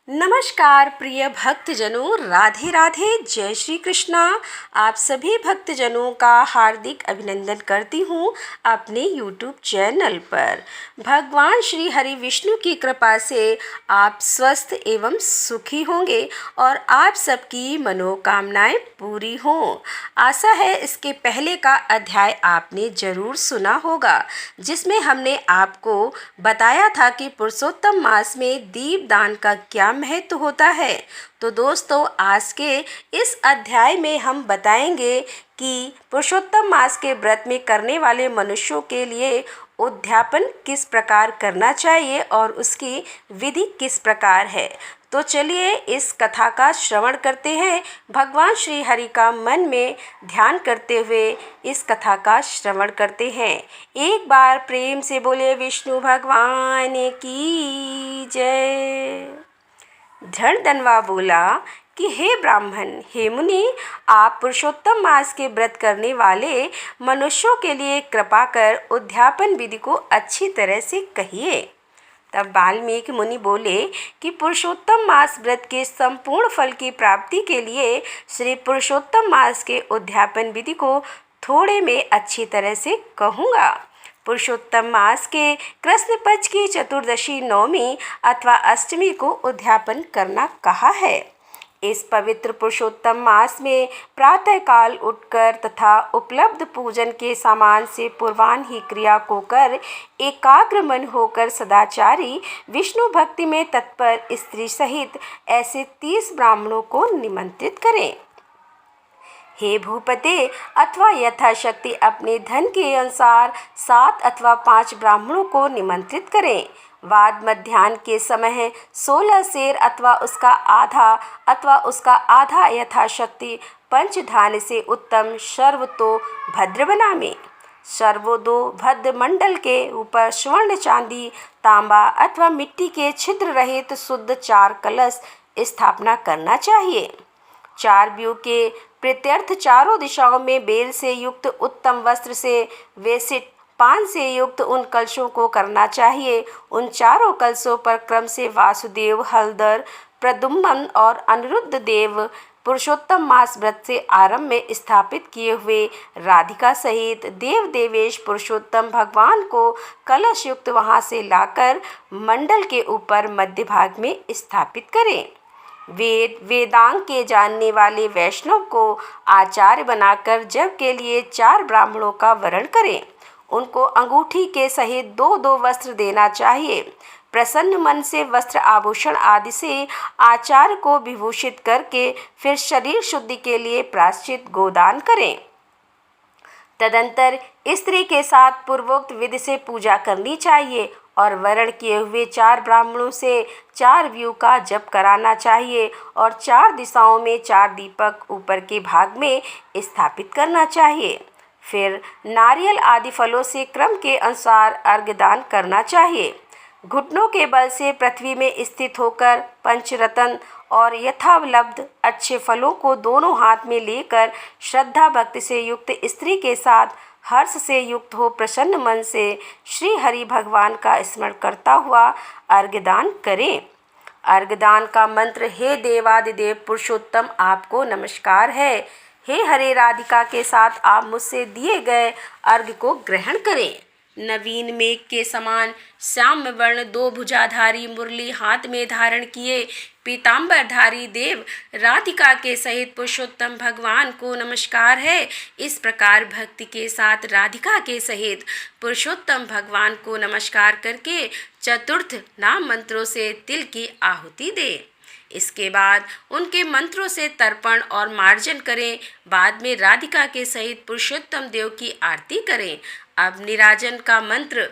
नमस्कार प्रिय भक्तजनों, राधे राधे, जय श्री कृष्णा। आप सभी भक्तजनों का हार्दिक अभिनंदन करती हूँ अपने YouTube चैनल पर। भगवान श्री हरि विष्णु की कृपा से आप स्वस्थ एवं सुखी होंगे और आप सबकी मनोकामनाएं पूरी हों। आशा है इसके पहले का अध्याय आपने जरूर सुना होगा, जिसमें हमने आपको बताया था कि पुरुषोत्तम मास में दीपदान का क्या महत्व होता है। तो दोस्तों, आज के इस अध्याय में हम बताएंगे कि पुरुषोत्तम मास के व्रत में करने वाले मनुष्यों के लिए उद्यापन किस प्रकार करना चाहिए और उसकी विधि किस प्रकार है। तो चलिए इस कथा का श्रवण करते हैं। भगवान श्री हरि का मन में ध्यान करते हुए इस कथा का श्रवण करते हैं। एक बार प्रेम से बोले विष्णु भगवान की जय। धनवा बोला कि हे ब्राह्मण, हे मुनि, आप पुरुषोत्तम मास के व्रत करने वाले मनुष्यों के लिए कृपा कर उद्यापन विधि को अच्छी तरह से कहिए। तब वाल्मीकि मुनि बोले कि पुरुषोत्तम मास व्रत के संपूर्ण फल की प्राप्ति के लिए श्री पुरुषोत्तम मास के उद्यापन विधि को थोड़े में अच्छी तरह से कहूँगा। पुरुषोत्तम मास के कृष्ण पक्ष की चतुर्दशी, नवमी अथवा अष्टमी को उद्यापन करना कहा है। इस पवित्र पुरुषोत्तम मास में प्रातःकाल उठकर तथा उपलब्ध पूजन के सामान से पूर्वाह्न ही क्रिया को कर एकाग्र मन होकर सदाचारी विष्णु भक्ति में तत्पर स्त्री सहित ऐसे 30 ब्राह्मणों को निमंत्रित करें। हे भूपते, अथवा यथाशक्ति अपने धन के अनुसार 7 अथवा 5 ब्राह्मणों को निमंत्रित करें। वाद मध्याह्न के समय 16 सेर अथवा उसका आधा यथाशक्ति पंचधान्य से उत्तम सर्वतो भद्र बनावे। सर्वोदो भद्र मंडल के ऊपर स्वर्ण, चांदी, तांबा अथवा मिट्टी के छिद्र रहित शुद्ध 4 कलश स्थापना करना चाहिए। 4 व्यू के प्रत्यर्थ चारों दिशाओं में बेल से युक्त उत्तम वस्त्र से वेसित पान से युक्त उन कलशों को करना चाहिए। उन चारों कलशों पर क्रम से वासुदेव, हलधर, प्रद्युम्न और अनिरुद्ध देव पुरुषोत्तम मास व्रत से आरंभ में स्थापित किए हुए राधिका सहित देव देवेश पुरुषोत्तम भगवान को कलश युक्त वहां से लाकर मंडल के ऊपर मध्य भाग में स्थापित करें। वेदांग के जानने वाले वैष्णव को आचार्य बनाकर जप के लिए 4 ब्राह्मणों का वरण करें। उनको अंगूठी के सहित 2-2 वस्त्र देना चाहिए। प्रसन्न मन से वस्त्र, आभूषण आदि से आचार्य को विभूषित करके फिर शरीर शुद्धि के लिए प्रायश्चित गोदान करें। तदंतर स्त्री के साथ पूर्वोक्त विधि से पूजा करनी चाहिए और वरण किए हुए 4 ब्राह्मणों से 4 व्यू का जप कराना चाहिए और 4 दिशाओं में 4 दीपक ऊपर के भाग में स्थापित करना चाहिए। फिर नारियल आदि फलों से क्रम के अनुसार अर्घ्यदान करना चाहिए। घुटनों के बल से पृथ्वी में स्थित होकर पंचरत्न और यथावलब्ध अच्छे फलों को दोनों हाथ में लेकर श्रद्धा भक्ति से युक्त स्त्री के साथ हर्ष से युक्त हो प्रसन्न मन से श्री हरि भगवान का स्मरण करता हुआ अर्घ्यदान करें। अर्घ्यदान का मंत्र: हे देवादिदेव पुरुषोत्तम, आपको नमस्कार है। हे हरे राधिका के साथ आप मुझसे दिए गए अर्घ्य को ग्रहण करें। नवीन मेघ के समान श्याम वर्ण 2 भुजाधारी मुरली हाथ में धारण किए पीताम्बरधारी देव राधिका के सहित पुरुषोत्तम भगवान को नमस्कार है। इस प्रकार भक्ति के साथ राधिका के सहित पुरुषोत्तम भगवान को नमस्कार करके चतुर्थ नाम मंत्रों से तिल की आहुति दे। इसके बाद उनके मंत्रों से तर्पण और मार्जन करें। बाद में राधिका के सहित पुरुषोत्तम देव की आरती करें। अब निराजन का मंत्र: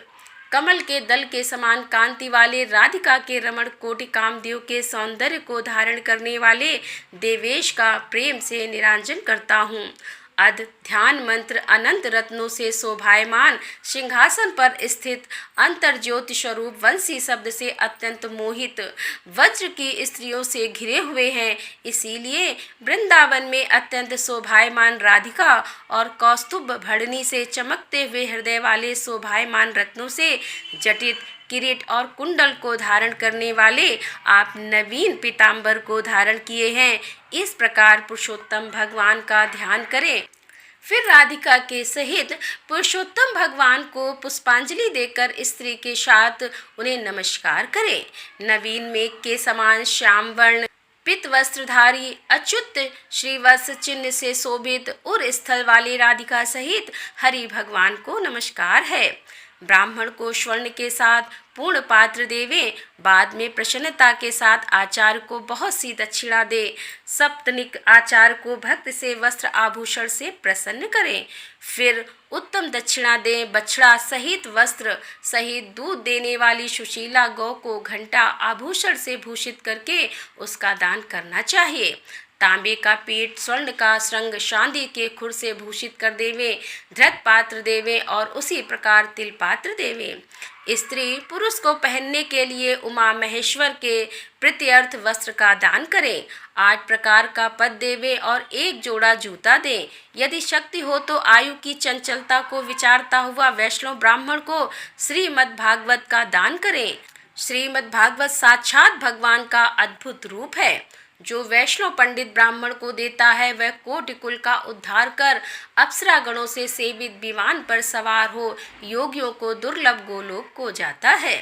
कमल के दल के समान कांति वाले राधिका के रमण कोटि कामदेव के सौंदर्य को धारण करने वाले देवेश का प्रेम से निराजन करता हूँ। अध ध्यान मंत्र: अनंत रत्नों से शोभायमान सिंहासन पर स्थित अंतर्ज्योति स्वरूप वंशी शब्द से अत्यंत मोहित वज्र की स्त्रियों से घिरे हुए हैं। इसीलिए वृंदावन में अत्यंत शोभायमान राधिका और कौस्तुभ भड़नी से चमकते हुए हृदय वाले शोभायमान रत्नों से जटित किरीट और कुंडल को धारण करने वाले आप नवीन पीताम्बर को धारण किए हैं। इस प्रकार पुरुषोत्तम भगवान का ध्यान करें। फिर राधिका के सहित पुरुषोत्तम भगवान को पुष्पांजलि देकर स्त्री के साथ उन्हें नमस्कार करें। नवीन मेघ के समान श्याम वर्ण पित वस्त्रधारी अच्युत श्रीवत्स चिन्ह से शोभित और स्थल वाले राधिका सहित हरि भगवान को नमस्कार है। ब्राह्मण को स्वर्ण के साथ पूर्ण पात्र देवें, बाद में प्रसन्नता के साथ आचार्य को बहुत सी दक्षिणा दे। सप्तनिक आचार्य को भक्त से वस्त्र आभूषण से प्रसन्न करें। फिर उत्तम दक्षिणा दें। बछड़ा सहित वस्त्र सहित दूध देने वाली सुशीला गौ को घंटा आभूषण से भूषित करके उसका दान करना चाहिए। तांबे का पीठ, स्वर्ण का श्रृंग, चांदी के खुर से भूषित कर देवें। धृत पात्र देवें और उसी प्रकार तिल पात्र देवें। स्त्री पुरुष को पहनने के लिए उमा महेश्वर के प्रीत्यर्थ वस्त्र का दान करें। 8 प्रकार का पद देवें और 1 जोड़ा जूता दें। यदि शक्ति हो तो आयु की चंचलता को विचारता हुआ वैष्णव ब्राह्मण को श्रीमद् भागवत का दान करें। श्रीमद् भागवत साक्षात भगवान का अद्भुत रूप है। जो वैष्णव पंडित ब्राह्मण को देता है वह कोटि कुल का उद्धार कर अप्सरा गणों से सेवित विमान पर सवार हो योगियों को दुर्लभ गोलोक को जाता है।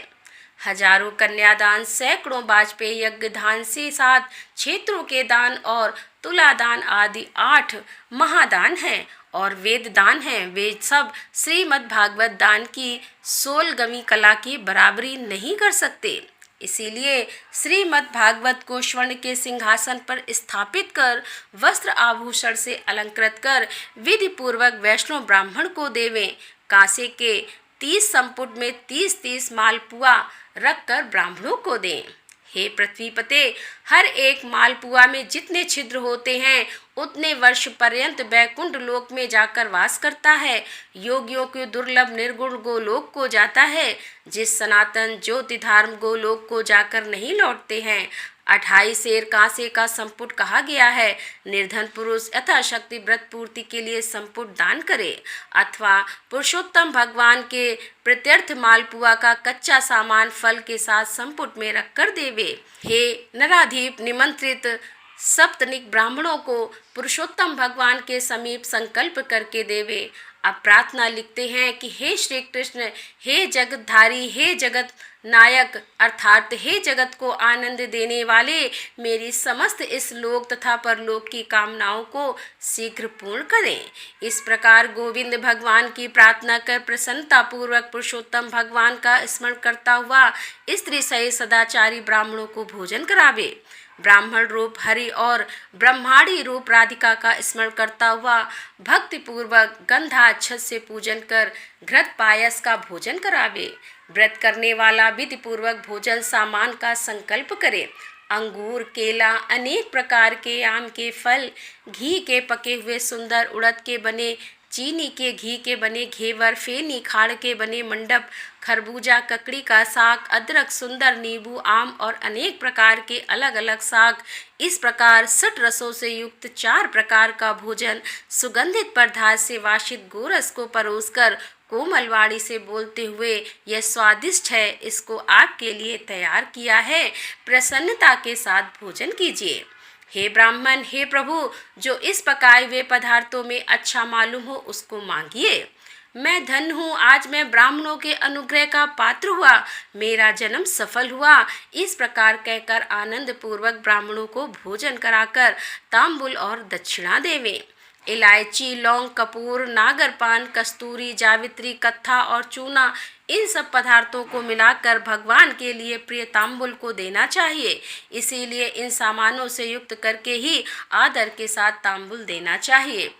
हजारों कन्यादान, सैकड़ों वाजपेयी यज्ञ दान से साथ क्षेत्रों के दान और तुलादान आदि 8 महादान हैं और वेद दान हैं। वे सब श्रीमद् भागवत दान की 16वीं कला की बराबरी नहीं कर सकते। इसीलिए श्रीमद् भागवत को स्वर्ण के सिंहासन पर स्थापित कर वस्त्र आभूषण से अलंकृत कर विधि पूर्वक वैष्णव ब्राह्मण को देवें। कांसे के 30 संपुट में 30-30 मालपुआ रखकर ब्राह्मणों को दें। हे पृथ्वीपते, हर एक मालपुआ में जितने छिद्र होते हैं उतने वर्ष पर्यंत वैकुंठ लोक में जाकर वास करता है। योगियों के दुर्लभ निर्गुण गोलोक को जाता है, जिस सनातन ज्योतिधार्म गोलोक को जाकर नहीं लौटते हैं। 28 शेर कांसे का संपुट कहा गया है। निर्धन पुरुष यथाशक्ति व्रत पूर्ति के लिए संपुट दान करे अथवा पुरुषोत्तम भगवान के प्रत्यर्थ मालपुआ का कच्चा सामान फल के साथ संपुट में रखकर देवे। हे नराधीप, निमंत्रित सप्तनिक ब्राह्मणों को पुरुषोत्तम भगवान के समीप संकल्प करके देवे। अब प्रार्थना लिखते हैं कि हे श्री कृष्ण, हे जगतधारी, हे जगत नायक अर्थात हे जगत को आनंद देने वाले, मेरी समस्त इस लोक तथा परलोक की कामनाओं को शीघ्र पूर्ण करें। इस प्रकार गोविंद भगवान की प्रार्थना कर प्रसन्नता पूर्वक पुरुषोत्तम भगवान का स्मरण करता हुआ स्त्री सहित सदाचारी ब्राह्मणों को भोजन करावे। ब्राह्मण रूप हरि और ब्रह्माणी रूप राधिका का स्मरण करता हुआ भक्ति पूर्वक गंधाक्षत से पूजन कर घृत पायस का भोजन करावे। व्रत करने वाला विधि पूर्वक भोजन सामान का संकल्प करे। अंगूर, केला, अनेक प्रकार के आम के फल, घी के पके हुए सुंदर उड़द के बने, चीनी के घी के बने घेवर, फेनी खाड़ के बने मंडप, खरबूजा, ककड़ी का साग, अदरक, सुंदर नींबू, आम और अनेक प्रकार के अलग अलग साग, इस प्रकार 60 रसों से युक्त 4 प्रकार का भोजन सुगंधित पदार्थ से वासित गोरस को परोसकर कोमल वाणी से बोलते हुए, यह स्वादिष्ट है, इसको आपके लिए तैयार किया है, प्रसन्नता के साथ भोजन कीजिए। हे ब्राह्मण, हे प्रभु, जो इस पकाए हुए पदार्थों में अच्छा मालूम हो उसको मांगिए। मैं धन्य हूँ, आज मैं ब्राह्मणों के अनुग्रह का पात्र हुआ, मेरा जन्म सफल हुआ। इस प्रकार कहकर आनंद पूर्वक ब्राह्मणों को भोजन कराकर तांबुल और दक्षिणा देवें। इलायची, लौंग, कपूर, नागरपान, कस्तूरी, जावित्री, कत्था और चूना, इन सब पदार्थों को मिलाकर भगवान के लिए प्रिय तांबुल को देना चाहिए। इसीलिए इन सामानों से युक्त करके ही आदर के साथ तांबुल देना चाहिए।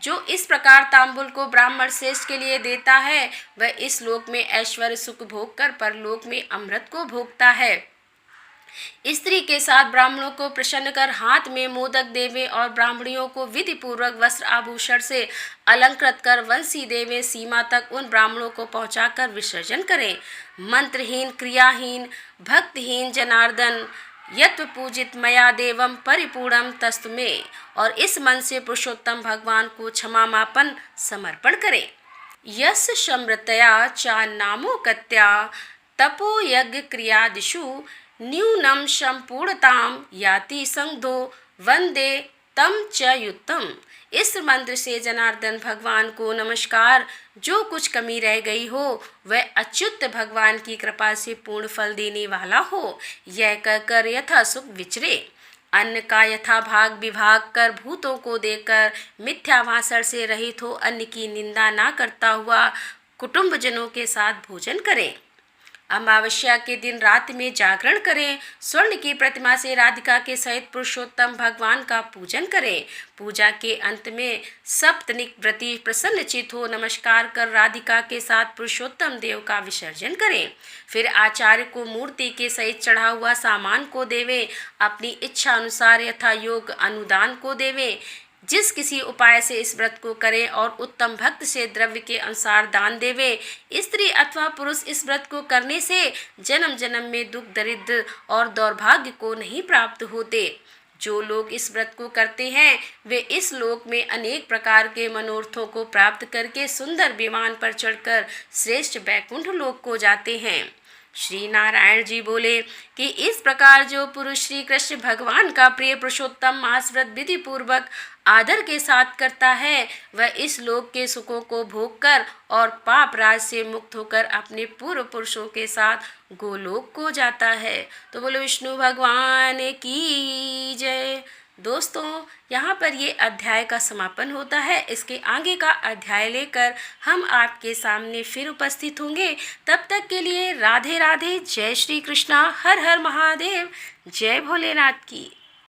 जो इस प्रकार तांबुल को ब्राह्मण श्रेष्ठ के लिए देता है वह इस लोक में ऐश्वर्य सुख भोग कर परलोक में अमृत को भोगता है। स्त्री के साथ ब्राह्मणों को प्रसन्न कर हाथ में मोदक देवे और ब्राह्मणियों को विधि पूर्वक वस्त्र आभूषण से अलंकृत कर वंशी देवे सीमा तक उन ब्राह्मणों को पहुंचाकर विसर्जन करें। मंत्रहीन, क्रियाहीन, भक्तिहीन जनार्दन यत्व पूजित मया देवम परिपूर्णम तस्तु में, और इस मन से पुरुषोत्तम भगवान को क्षमापन समर्पण करें। यस्य समृतया चा नामो कत्या तपो यज्ञ क्रियादिषु न्यूनं संपूर्णतां याति संगदो वंदे तम च युक्तम। इस मंत्र से जनार्दन भगवान को नमस्कार। जो कुछ कमी रह गई हो वह अच्युत भगवान की कृपा से पूर्ण फल देने वाला हो, यह कहकर यथा सुख विचरे। अन्न का यथा भाग विभाग कर भूतों को देकर मिथ्या भाषण से रहित हो अन्न की निंदा ना करता हुआ कुटुंबजनों के साथ भोजन करें। अमावस्या के दिन रात में जागरण करें। स्वर्ण की प्रतिमा से राधिका के सहित पुरुषोत्तम भगवान का पूजन करें। पूजा के अंत में सप्तनिक व्रती प्रसन्नचित हो नमस्कार कर राधिका के साथ पुरुषोत्तम देव का विसर्जन करें। फिर आचार्य को मूर्ति के सहित चढ़ा हुआ सामान को देवे। अपनी इच्छा अनुसार यथा योग अनुदान को देवे। जिस किसी उपाय से इस व्रत को करे और उत्तम भक्त से द्रव्य के अनुसार दान देवे। स्त्री अथवा पुरुष इस व्रत को करने से जन्म जन्म में दुख दरिद्र और दौर्भाग्य को नहीं प्राप्त होते। जो लोग इस व्रत को करते हैं वे इस लोक में अनेक प्रकार के मनोरथों को प्राप्त करके सुंदर विमान पर चढ़कर श्रेष्ठ वैकुंठ लोक को जाते हैं। श्री नारायण जी बोले कि इस प्रकार जो पुरुष श्री कृष्ण भगवान का प्रिय पुरुषोत्तम मास व्रत विधि पूर्वक आदर के साथ करता है वह इस लोक के सुखों को भोग कर और पाप राज से मुक्त होकर अपने पूर्व पुरुषों के साथ गोलोक को जाता है। तो बोलो विष्णु भगवान की जय। दोस्तों, यहाँ पर ये अध्याय का समापन होता है। इसके आगे का अध्याय लेकर हम आपके सामने फिर उपस्थित होंगे। तब तक के लिए राधे राधे। जय श्री कृष्णा। हर हर महादेव। जय भोलेनाथ की।